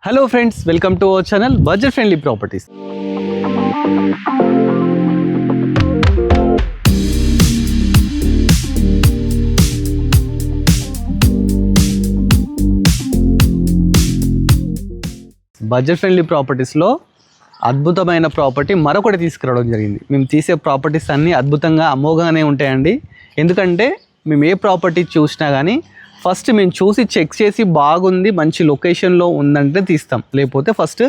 Hello friends, welcome to our channel Budget Friendly Properties. Budget friendly ప్రాపర్టీస్లో అద్భుతమైన property మరొకటి తీసుకురావడం జరిగింది. మేము తీసే ప్రాపర్టీస్ అన్నీ అద్భుతంగా అమోఘంగానే ఉంటాయండి. ఎందుకంటే మేము ఏ ప్రాపర్టీ చూసినా కానీ ఫస్ట్ మేము చూసి చెక్ చేసి బాగుంది, మంచి లొకేషన్లో ఉందంటే తీస్తాం, లేకపోతే ఫస్ట్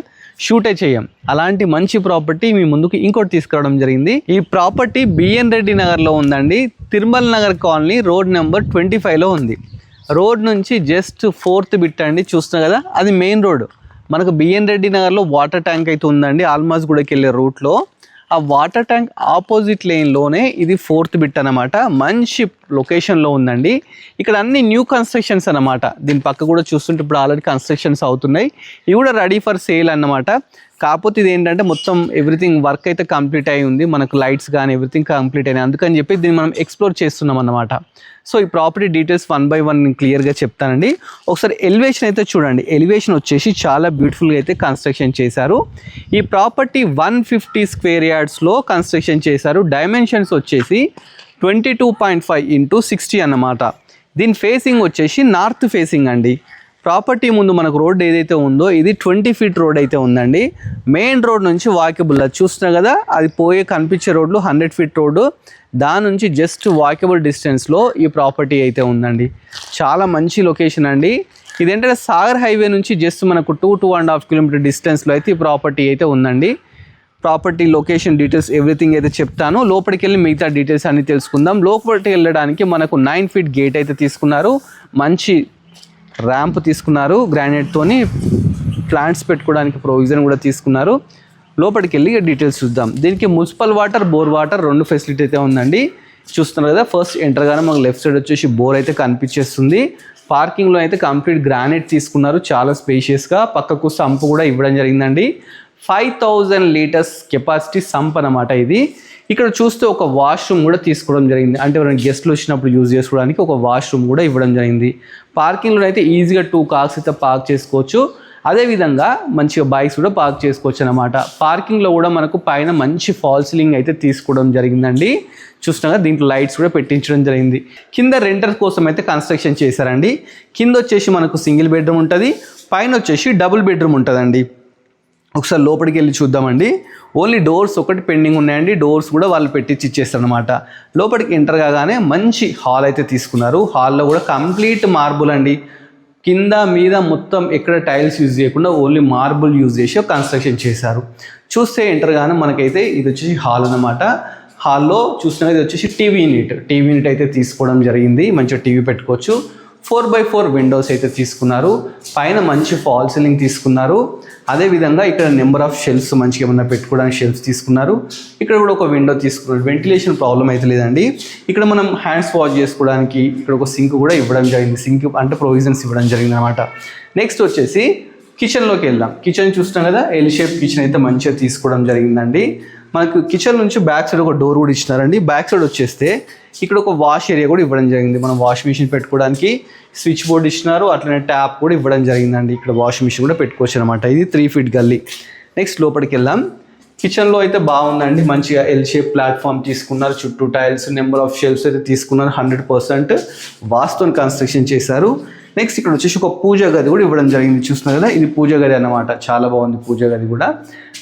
షూటే చేయం. అలాంటి మంచి ప్రాపర్టీ మీ ముందుకు ఇంకోటి తీసుకురావడం జరిగింది. ఈ ప్రాపర్టీ బిఎన్ రెడ్డి నగర్లో ఉందండి. Tirumala Nagar colony road number 25లో ఉంది. రోడ్ నుంచి జస్ట్ 4th బిట్ అండి, చూస్తున్నా కదా, అది మెయిన్ రోడ్. మనకు బిఎన్ రెడ్డి నగర్లో వాటర్ ట్యాంక్ అయితే ఉందండి, ఆల్మాస్ గూడకి వెళ్ళే రూట్లో. ఆ వాటర్ ట్యాంక్ ఆపోజిట్ లేన్లోనే ఇది 4th బిట్ అనమాట. మంచి లొకేషన్లో ఉందండి. ఇక్కడ అన్ని న్యూ కన్స్ట్రక్షన్స్ అనమాట. దీని పక్క కూడా చూస్తుంటే ఇప్పుడు ఆల్రెడీ కన్స్ట్రక్షన్స్ అవుతున్నాయి. ఇవి కూడా రెడీ ఫర్ సేల్ అన్నమాట. కాకపోతే ఇది ఏంటంటే మొత్తం ఎవ్రీథింగ్ వర్క్ అయితే కంప్లీట్ అయి ఉంది. మనకు లైట్స్ కానీ ఎవ్రీథింగ్ కంప్లీట్ అయినాయి. అందుకని చెప్పి దీన్ని మనం ఎక్స్ప్లోర్ చేస్తున్నాం అన్నమాట. సో ఈ ప్రాపర్టీ డీటెయిల్స్ 1 by 1 క్లియర్గా చెప్తానండి. ఒకసారి ఎలివేషన్ అయితే చూడండి. ఎలివేషన్ వచ్చేసి చాలా బ్యూటిఫుల్గా అయితే కన్స్ట్రక్షన్ చేశారు. ఈ ప్రాపర్టీ 150 స్క్వేర్ యార్డ్స్లో కన్స్ట్రక్షన్ చేశారు. డైమెన్షన్స్ వచ్చేసి 22.5 x 60 అన్నమాట. దీని ఫేసింగ్ వచ్చేసి నార్త్ ఫేసింగ్ అండి. ప్రాపర్టీ ముందు మనకు రోడ్ ఏదైతే ఉందో ఇది 20 feet రోడ్ అయితే ఉందండి. మెయిన్ రోడ్ నుంచి వాకబుల్, అది చూస్తున్నా కదా, అది పోయే కనిపించే రోడ్లు 100 feet రోడ్డు. దాని నుంచి జస్ట్ వాకబుల్ డిస్టెన్స్లో ఈ ప్రాపర్టీ అయితే ఉందండి. చాలా మంచి లొకేషన్ అండి. ఇదేంటంటే సాగర్ హైవే నుంచి జస్ట్ మనకు 2-2.5 kilometer డిస్టెన్స్లో అయితే ఈ ప్రాపర్టీ అయితే ఉందండి. ప్రాపర్టీ లొకేషన్ డీటెయిల్స్ ఎవ్రీథింగ్ అయితే చెప్తాను. లోపలికి వెళ్ళి మిగతా డీటెయిల్స్ అన్నీ తెలుసుకుందాం. లోపలికి వెళ్ళడానికి మనకు 9 feet గేట్ అయితే తీసుకున్నారు. మంచి ర్యాంప్ తీసుకున్నారు. గ్రానైట్తోని ప్లాంట్స్ పెట్టుకోవడానికి ప్రొవిజన్ కూడా తీసుకున్నారు. లోపలికి వెళ్ళి డీటెయిల్స్ చూద్దాం. దీనికి municipal water, bore water 2 facility అయితే ఉందండి. చూస్తున్నారు కదా, ఫస్ట్ ఎంటర్గానే మనకు లెఫ్ట్ సైడ్ వచ్చేసి బోర్ అయితే కనిపించేస్తుంది. పార్కింగ్లో అయితే కంప్లీట్ గ్రానైట్ తీసుకున్నారు, చాలా స్పేషియస్గా. పక్కకు సంప్ కూడా ఇవ్వడం జరిగిందండి. 5000 liters కెపాసిటీ సంప్ అన్నమాట ఇది. ఇక్కడ చూస్తే ఒక వాష్రూమ్ కూడా తీసుకోవడం జరిగింది. అంటే ఎవరైనా గెస్ట్లు వచ్చినప్పుడు యూజ్ చేసుకోవడానికి ఒక వాష్రూమ్ కూడా ఇవ్వడం జరిగింది. పార్కింగ్లో అయితే ఈజీగా 2 cars అయితే పార్క్ చేసుకోవచ్చు. అదేవిధంగా మంచిగా బైక్స్ కూడా పార్క్ చేసుకోవచ్చు అనమాట. పార్కింగ్లో కూడా మనకు పైన మంచి ఫాల్ సీలింగ్ అయితే తీసుకోవడం జరిగిందండి. చూస్తున్నాగా దీంట్లో లైట్స్ కూడా పెట్టించడం జరిగింది. కింద రెంటర్ కోసం అయితే కన్స్ట్రక్షన్ చేశారండి. కింద వచ్చేసి మనకు సింగిల్ బెడ్రూమ్ ఉంటుంది, పైన వచ్చేసి డబుల్ బెడ్రూమ్ ఉంటుందండి. ఒకసారి లోపలికి వెళ్ళి చూద్దామండి. ఓన్లీ డోర్స్ ఒకటి పెండింగ్ ఉన్నాయండి. డోర్స్ కూడా వాళ్ళు పెట్టించి ఇచ్చేస్తారనమాట. లోపలికి ఎంటర్ కాగానే మంచి హాల్ అయితే తీసుకున్నారు. హాల్లో కూడా కంప్లీట్ మార్బుల్ అండి. కింద మీద మొత్తం ఎక్కడ టైల్స్ యూజ్ చేయకుండా ఓన్లీ మార్బుల్ యూజ్ చేసి కన్స్ట్రక్షన్ చేశారు. చూస్తే ఎంటర్ గానే మనకైతే ఇది వచ్చేసి హాల్ అనమాట. హాల్లో చూస్తున్నా ఇది వచ్చేసి టీవీ యూనిట్ అయితే తీసుకోవడం జరిగింది. మంచిగా టీవీ పెట్టుకోవచ్చు. 4x4 విండోస్ అయితే తీసుకున్నారు. పైన మంచి ఫాల్ సీలింగ్ తీసుకున్నారు. అదేవిధంగా ఇక్కడ నెంబర్ ఆఫ్ షెల్ఫ్స్ మంచిగా ఏమన్నా పెట్టుకోవడానికి షెల్ఫ్స్ తీసుకున్నారు. ఇక్కడ కూడా ఒక విండో తీసుకున్నారు. వెంటిలేషన్ ప్రాబ్లం అయితే లేదండి. ఇక్కడ మనం హ్యాండ్స్ వాష్ చేసుకోవడానికి ఇక్కడ ఒక సింక్ కూడా ఇవ్వడం జరిగింది. సింక్ అంటే ప్రొవిజన్స్ ఇవ్వడం జరిగింది అనమాట. నెక్స్ట్ వచ్చేసి కిచెన్లోకి వెళ్దాం. కిచెన్ చూస్తాం కదా, ఎల్ షేప్ కిచెన్ అయితే మంచిగా తీసుకోవడం జరిగిందండి. మనకు కిచెన్ నుంచి బ్యాక్ సైడ్ ఒక డోర్ కూడా ఇచ్చినారండి. బ్యాక్ సైడ్ వచ్చేస్తే ఇక్కడ ఒక వాష్ ఏరియా కూడా ఇవ్వడం జరిగింది. మనం వాష్ మిషన్ పెట్టుకోవడానికి స్విచ్ బోర్డ్ ఇచ్చినారు. అట్లనే ట్యాప్ కూడా ఇవ్వడం జరిగిందండి. ఇక్కడ వాష్ మిషన్ కూడా పెట్టుకోవచ్చు అనమాట. ఇది 3 feet గల్లీ. నెక్స్ట్ లోపలికి వెళ్దాం. కిచెన్లో అయితే బాగుందండి. మంచిగా ఎల్ షేప్ ప్లాట్ఫామ్ తీసుకున్నారు. చుట్టూ టైల్స్, నెంబర్ ఆఫ్ షెల్ఫ్స్ అయితే తీసుకున్నారు. 100% వాస్తుతో కన్స్ట్రక్షన్ చేశారు. నెక్స్ట్ ఇక్కడ వచ్చేసి ఒక పూజ గది కూడా ఇవ్వడం జరిగింది. చూస్తున్నారు కదా, ఇది పూజ గది అన్నమాట. చాలా బాగుంది పూజ గది కూడా.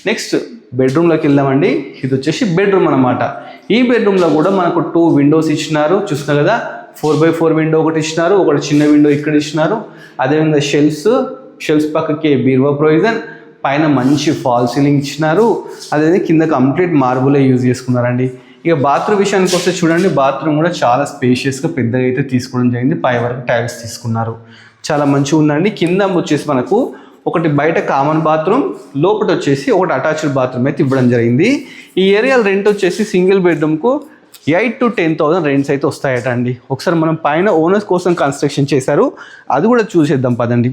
నెక్స్ట్ బెడ్రూమ్లోకి వెళ్దామండి. ఇది వచ్చేసి బెడ్రూమ్ అనమాట. ఈ బెడ్రూమ్లో కూడా మనకు 2 windows ఇచ్చినారు. చూస్తున్నారు కదా, 4x4 విండో ఒకటి ఇచ్చినారు. ఒకటి చిన్న విండో ఇక్కడ ఇచ్చినారు. అదేవిధంగా షెల్ఫ్స్ పక్కకి బీరువా ప్రొవిజన్, పైన మంచి ఫాల్ సీలింగ్ ఇచ్చినారు. అదేవిధంగా కింద కంప్లీట్ మార్బులే యూజ్ చేసుకున్నారండి. ఇక బాత్రూమ్ విషయానికి వస్తే చూడండి, బాత్రూమ్ కూడా చాలా స్పేషియస్గా పెద్దగా అయితే తీసుకోవడం జరిగింది. పై వరకు టైల్స్ తీసుకున్నారు. చాలా మంచిగా ఉందండి. కింద వచ్చేసి మనకు ఒకటి బయట కామన్ బాత్రూమ్, లోపల వచ్చేసి ఒకటి అటాచ్డ్ బాత్రూమ్ అయితే ఇవ్వడం జరిగింది. ఈ ఏరియా రెంట్ వచ్చేసి సింగిల్ బెడ్రూమ్కు 8,000 to 10,000 రెంట్స్ అయితే వస్తాయట అండి. ఒకసారి మనం పైన ఓనర్స్ కోసం కన్స్ట్రక్షన్ చేశారు, అది కూడా చూసేద్దాం పదండి.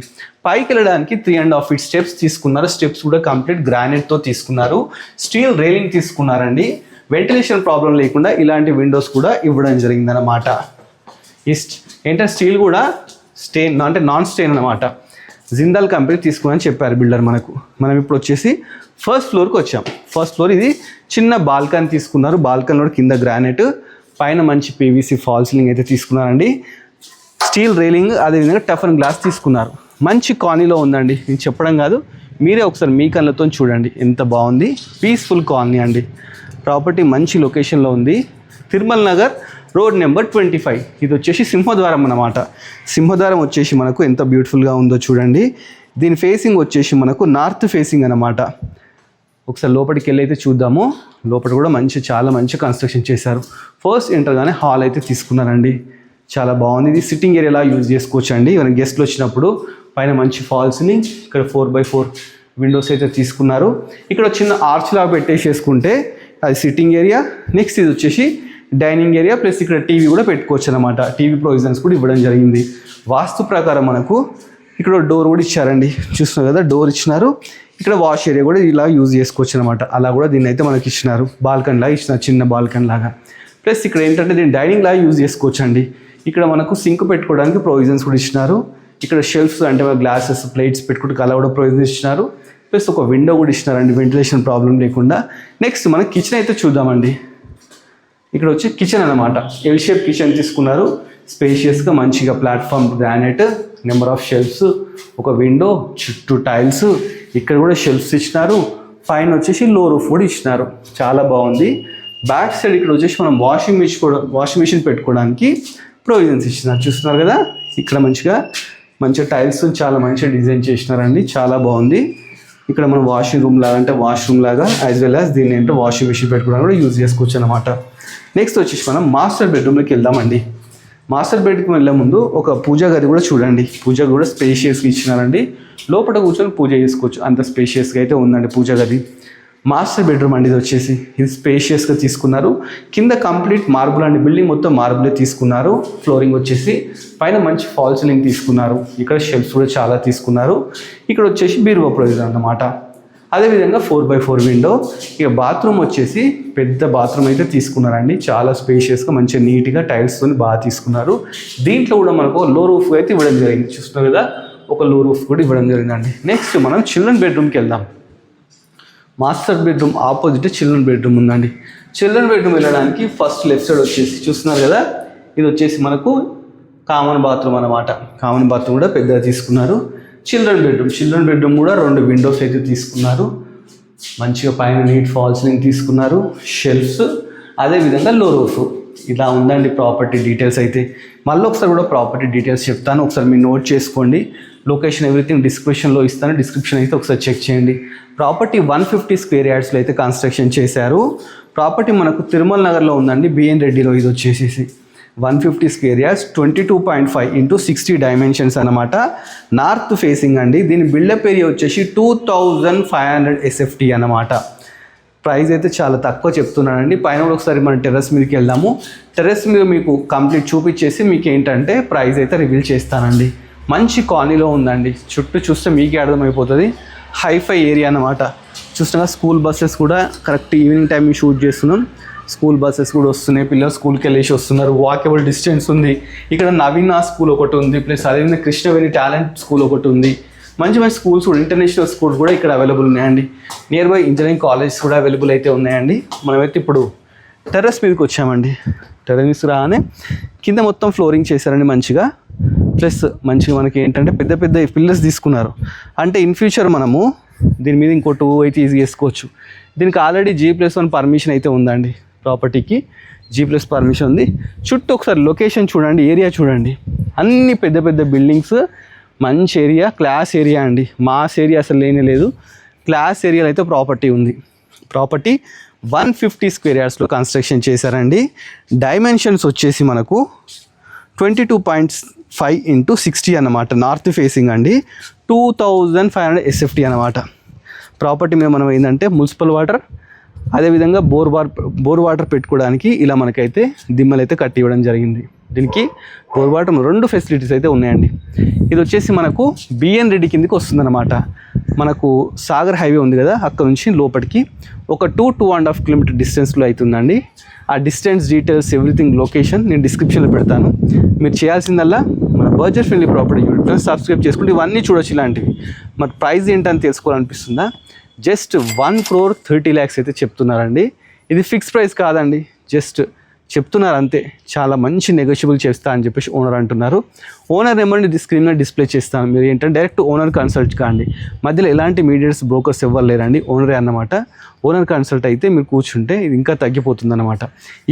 పైకి వెళ్ళడానికి 3.5 feet స్టెప్స్ తీసుకున్నారు. స్టెప్స్ కూడా కంప్లీట్ గ్రానైట్తో తీసుకున్నారు. స్టీల్ రైలింగ్ తీసుకున్నారండి. వెంటిలేషన్ ప్రాబ్లం లేకుండా ఇలాంటి విండోస్ కూడా ఇవ్వడం జరిగిందనమాట. ఏంటంటే స్టీల్ కూడా స్టెయిన్ అంటే నాన్ స్టెయిన్ అనమాట. జిందాల్ కంపెనీ తీసుకుని చెప్పారు బిల్డర్ మనకు. మనం ఇప్పుడు వచ్చేసి ఫస్ట్ ఫ్లోర్కి వచ్చాం. ఫస్ట్ ఫ్లోర్ ఇది చిన్న బాల్కనీ తీసుకున్నారు. బాల్కనీలో కింద గ్రానైట్, పైన మంచి పీవీసీ ఫాల్ సీలింగ్ అయితే తీసుకున్నారండి. స్టీల్ రైలింగ్, అదేవిధంగా టఫన్ గ్లాస్ తీసుకున్నారు. మంచి కాలనీలో ఉందండి, నేను చెప్పడం కాదు, మీరే ఒకసారి మీ కళ్ళతో చూడండి ఎంత బాగుంది. పీస్ఫుల్ కాలనీ అండి. ప్రాపర్టీ మంచి లొకేషన్లో ఉంది. Tirumala Nagar road number 25. ఇది వచ్చేసి సింహద్వారం అన్నమాట. సింహద్వారం వచ్చేసి మనకు ఎంత బ్యూటిఫుల్గా ఉందో చూడండి. దీని ఫేసింగ్ వచ్చేసి మనకు నార్త్ ఫేసింగ్ అన్నమాట. ఒకసారి లోపలికి వెళ్ళి అయితే చూద్దాము. లోపల కూడా చాలా మంచి కన్స్ట్రక్షన్ చేశారు. ఫస్ట్ ఎంటర్గానే హాల్ అయితే తీసుకున్నారండి. చాలా బాగుంది. ఇది సిట్టింగ్ ఏరియాలా యూజ్ చేసుకోవచ్చు అండి. ఎవరైనా గెస్ట్లు వచ్చినప్పుడు పైన మంచి ఫాల్స్ని, ఇక్కడ 4x4 విండోస్ అయితే తీసుకున్నారు. ఇక్కడ చిన్న ఆర్చ్ లాగా పెట్టేసేసుకుంటే అది సిట్టింగ్ ఏరియా. నెక్స్ట్ ఇది వచ్చేసి డైనింగ్ ఏరియా, ప్లస్ ఇక్కడ టీవీ కూడా పెట్టుకోవచ్చు అనమాట. టీవీ ప్రొవిజన్స్ కూడా ఇవ్వడం జరిగింది. వాస్తు ప్రకారం మనకు ఇక్కడ డోర్ కూడా ఇచ్చారండి. చూస్తున్నారు కదా, డోర్ ఇచ్చినారు. ఇక్కడ వాష్ ఏరియా కూడా ఇలా యూజ్ చేసుకోవచ్చు అనమాట. అలా కూడా దీన్ని అయితే మనకి ఇచ్చినారు. బాల్కనీ లాగా ఇచ్చినారు, చిన్న బాల్కనీ లాగా. ప్లస్ ఇక్కడ ఏంటంటే దీన్ని డైనింగ్ లాగా యూజ్ చేసుకోవచ్చు అండి. ఇక్కడ మనకు సింక్ పెట్టుకోవడానికి ప్రొవిజన్స్ కూడా ఇచ్చినారు. ఇక్కడ షెల్ఫ్స్ అంటే గ్లాసెస్, ప్లేట్స్ పెట్టుకుంటే అలా కూడా ప్రొవిజన్స్ ఇచ్చినారు. ప్లస్ ఒక విండో కూడా ఇచ్చినారండి, వెంటిలేషన్ ప్రాబ్లం లేకుండా. నెక్స్ట్ మనం కిచెన్ అయితే చూద్దామండి. ఇక్కడ వచ్చి కిచెన్ అనమాట. ఎల్ షేప్ కిచెన్ తీసుకున్నారు. స్పేషియస్గా మంచిగా platform granite, number of shelves, ఒక విండో, చుట్టూ టైల్స్, ఇక్కడ కూడా షెల్ఫ్స్ ఇచ్చినారు. పైన వచ్చేసి లో రూఫ్ కూడా ఇచ్చినారు. చాలా బాగుంది. బ్యాక్ సైడ్ ఇక్కడ వచ్చేసి మనం వాషింగ్ మిషన్ పెట్టుకోవడానికి ప్రొవిజన్స్ ఇచ్చినారు. చూస్తున్నారు కదా, ఇక్కడ మంచిగా టైల్స్ చాలా మంచిగా డిజైన్ చేసినారండి. చాలా బాగుంది. ఇక్కడ మనం వాషింగ్ రూమ్ లాగా అంటే వాష్రూమ్ లాగా, యాజ్ వెల్ యాజ్ దీన్ని ఏంటో వాషింగ్ మిషన్ పెట్టుకోవడానికి కూడా యూజ్ చేసుకోవచ్చు అనమాట. నెక్స్ట్ వచ్చేసి మనం మాస్టర్ బెడ్రూమ్లోకి వెళ్దామండి. మాస్టర్ బెడ్కి వెళ్ళే ముందు ఒక పూజా గది కూడా చూడండి. పూజ కూడా స్పేషియస్గా ఇచ్చినారండి. లోపల కూర్చొని పూజ చేసుకోవచ్చు, అంత స్పేషియస్గా అయితే ఉందండి పూజా గది. మాస్టర్ బెడ్రూమ్ అండి. ఇది స్పేషియస్గా తీసుకున్నారు. కింద కంప్లీట్ మార్బుల్ అండి, బిల్డింగ్ మొత్తం మార్బులే తీసుకున్నారు. ఫ్లోరింగ్ వచ్చేసి పైన మంచి ఫాల్ సీలింగ్ తీసుకున్నారు. ఇక్కడ షెల్ఫ్స్ కూడా చాలా తీసుకున్నారు. ఇక్కడ వచ్చేసి బీరువా ప్రొవిజన్ అన్నమాట. అదేవిధంగా 4x4 విండో. ఇక బాత్రూమ్ వచ్చేసి పెద్ద బాత్రూమ్ అయితే తీసుకున్నారండి. చాలా స్పేషియస్గా మంచిగా నీట్గా టైల్స్తో బాగా తీసుకున్నారు. దీంట్లో కూడా మనకు లో రూఫ్ అయితే ఇవ్వడం జరిగింది. చూస్తున్నారు కదా, ఒక లో రూఫ్ కూడా ఇవ్వడం జరిగిందండి. నెక్స్ట్ మనం చిల్డ్రన్ బెడ్రూమ్కి వెళ్దాం. Master bedroom opposite children bedroom ఉందండి. చిల్డ్రన్ బెడ్రూమ్ వెళ్ళడానికి ఫస్ట్ లెఫ్ట్ సైడ్ వచ్చేసి చూస్తున్నారు కదా, ఇది వచ్చేసి మనకు కామన్ బాత్రూమ్ అనమాట. కామన్ బాత్రూమ్ కూడా పెద్దగా తీసుకున్నారు. చిల్డ్రన్ బెడ్రూమ్ కూడా 2 విండోస్ అయితే తీసుకున్నారు. మంచిగా పైన నీట్ ఫాల్ సీలింగ్ తీసుకున్నారు. షెల్ఫ్స్, అదేవిధంగా లో రూఫ్. ఇలా ఉందండి ప్రాపర్టీ డీటెయిల్స్ అయితే. మళ్ళీ ఒకసారి కూడా ప్రాపర్టీ డీటెయిల్స్ చెప్తాను, ఒకసారి మీరు నోట్ చేసుకోండి. లొకేషన్ ఎవ్రీథింగ్ డిస్క్రిప్షన్లో ఇస్తాను, డిస్క్రిప్షన్ అయితే ఒకసారి చెక్ చేయండి. ప్రాపర్టీ 150 స్క్వేర్ యార్డ్స్లో అయితే కన్స్ట్రక్షన్ చేశారు. ప్రాపర్టీ మనకు తిరుమల నగర్లో ఉందండి, బిఎన్ రెడ్డిలో. ఇది వచ్చేసి 150 స్క్వేర్ యార్డ్స్, 22.5 × 60 డైమెన్షన్స్ అనమాట. నార్త్ ఫేసింగ్ అండి. దీని బిల్డప్ ఏరియా వచ్చేసి 2500 SFT అనమాట. ప్రైస్ అయితే చాలా తక్కువ చెప్తున్నానండి. పైన కూడా ఒకసారి మనం టెర్రస్ మీదకి వెళ్దాము. టెర్రస్ మీద మీకు కంప్లీట్ చూపించేసి మీకు ఏంటంటే ప్రైస్ అయితే రివీల్ చేస్తానండి. మంచి కాలనీలో ఉందండి. చుట్టూ చూస్తే మీకే అర్థమైపోతుంది. హైఫై ఏరియా అనమాట. చూస్తున్నా స్కూల్ బస్సెస్ కూడా కరెక్ట్ ఈవినింగ్ టైం షూట్ చేస్తున్నాం. స్కూల్ బస్సెస్ కూడా వస్తున్నాయి. పిల్లలు స్కూల్కి వెళ్ళేసి వస్తున్నారు. వాకబుల్ డిస్టెన్స్ ఉంది. ఇక్కడ నవీన స్కూల్ ఒకటి ఉంది, ప్లస్ అదేవిధంగా కృష్ణవేణి టాలెంట్ స్కూల్ ఒకటి ఉంది. మంచి స్కూల్స్ కూడా, ఇంటర్నేషనల్ స్కూల్స్ కూడా ఇక్కడ అవైలబుల్ ఉన్నాయండి. నియర్ బై ఇంజనీరింగ్ కాలేజెస్ కూడా అవైలబుల్ అయితే ఉన్నాయండి. మనమైతే ఇప్పుడు టెర్రస్ మీదకి వచ్చామండి. టెర్రస్ రాగానే కింద మొత్తం ఫ్లోరింగ్ చేశారండి మంచిగా. ప్లస్ మంచిగా మనకి ఏంటంటే పెద్ద పెద్ద పిల్లర్స్ తీసుకున్నారు. అంటే ఇన్ ఫ్యూచర్ మనము దీని మీద ఇంకో 2 అయితే ఈజీ చేసుకోవచ్చు. దీనికి ఆల్రెడీ G+1 పర్మిషన్ అయితే ఉందండి. ప్రాపర్టీకి G+ పర్మిషన్ ఉంది. చుట్టూ ఒకసారి లొకేషన్ చూడండి, ఏరియా చూడండి. అన్ని పెద్ద పెద్ద బిల్డింగ్స్, మంచి ఏరియా, క్లాస్ ఏరియా అండి. మాస్ ఏరియా అసలు లేనే లేదు. క్లాస్ ఏరియాలో అయితే ప్రాపర్టీ ఉంది. ప్రాపర్టీ 150 స్క్వేర్ యార్డ్స్లో కన్స్ట్రక్షన్ చేశారండి. డైమెన్షన్స్ వచ్చేసి మనకు 22.5 × 60 అన్నమాట. నార్త్ ఫేసింగ్ అండి. 2500 SFT అనమాట. ప్రాపర్టీ మీద మనం ఏంటంటే మున్సిపల్ వాటర్, అదేవిధంగా బోర్ వాటర్ పెట్టుకోవడానికి ఇలా మనకైతే దిమ్మలు అయితే కట్టి ఇవ్వడం జరిగింది. దీనికి బోర్ వాటర్ 2 ఫెసిలిటీస్ అయితే ఉన్నాయండి. ఇది వచ్చేసి మనకు బిఎన్ రెడ్డి కిందకి వస్తుందన్నమాట. మనకు సాగర్ హైవే ఉంది కదా, అక్కడ నుంచి లోపలికి ఒక 2.5 కిలోమీటర్ డిస్టెన్స్లో అవుతుందండి. ఆ డిస్టెన్స్ డీటెయిల్స్ ఎవ్రీథింగ్ లొకేషన్ నేను డిస్క్రిప్షన్లో పెడతాను. మీరు చేయాల్సిందల్లా మన budget friendly property YouTube subscribe చేసుకుంటే ఇవన్నీ చూడొచ్చు ఇలాంటివి. మరి ప్రైస్ ఏంటని తెలుసుకోవాలనిపిస్తుందా? జస్ట్ 1,30 lakhs అయితే చెప్తున్నారండి. ఇది ఫిక్స్ ప్రైస్ కాదండి, జస్ట్ చెప్తున్నారు అంతే. చాలా మంచి నెగోషియబుల్ చేస్తా అని చెప్పేసి ఓనర్ అంటున్నారు. ఓనర్ నెంబర్ని స్క్రీన్ మీద డిస్ప్లే చేస్తాను. మీరు ఏంటంటే డైరెక్ట్ ఓనర్ కన్సల్ట్ కాండి. మధ్యలో ఎలాంటి మీడియేటర్స్ బ్రోకర్స్ ఇవ్వలేరండి, ఓనరే అన్నమాట. ఓనర్ కన్సల్ట్ అయితే మీరు కూర్చుంటే ఇది ఇంకా తగ్గిపోతుంది అన్నమాట.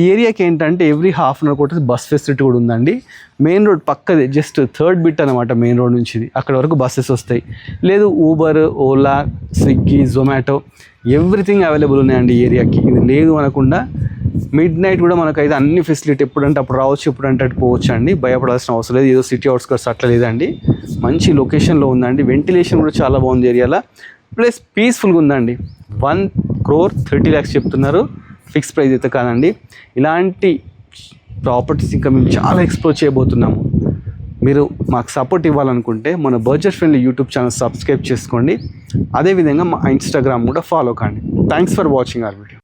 ఈ ఏరియాకి ఏంటంటే ఎవ్రీ హాఫ్ అన్ అవర్ కూడా బస్ ఫెసిలిటీ కూడా ఉందండి. మెయిన్ రోడ్ పక్కదే, జస్ట్ 3rd బిట్ అనమాట మెయిన్ రోడ్ నుంచి. అక్కడ వరకు బస్సెస్ వస్తాయి. లేదు Uber, Ola, Swiggy, Zomato everything available ఉన్నాయండి ఈ ఏరియాకి. ఇది లేదు అనకుండా మిడ్ నైట్ కూడా మనకైతే అన్ని ఫెసిలిటీ ఎప్పుడంటే అప్పుడు రావచ్చు, ఎప్పుడంటే అటు పోవచ్చు అండి. భయపడాల్సిన అవసరం లేదు. ఏదో సిటీ అవుట్స్కట్స్ అట్లా లేదండి, మంచి లొకేషన్లో ఉందండి. వెంటిలేషన్ కూడా చాలా బాగుంది ఏరియాలో, ప్లస్ పీస్ఫుల్గా ఉందండి. 1,30 lakhs చెప్తున్నారు, ఫిక్స్ ప్రైస్ అయితే కాదండి. ఇలాంటి ప్రాపర్టీస్ ఇంకా మేము చాలా ఎక్స్ప్లోర్ చేయబోతున్నాము. మీరు మాకు సపోర్ట్ ఇవ్వాలనుకుంటే మన budget friendly YouTube channel subscribe చేసుకోండి. అదేవిధంగా మా ఇన్స్టాగ్రామ్ కూడా ఫాలో కండి. Thanks for watching our video.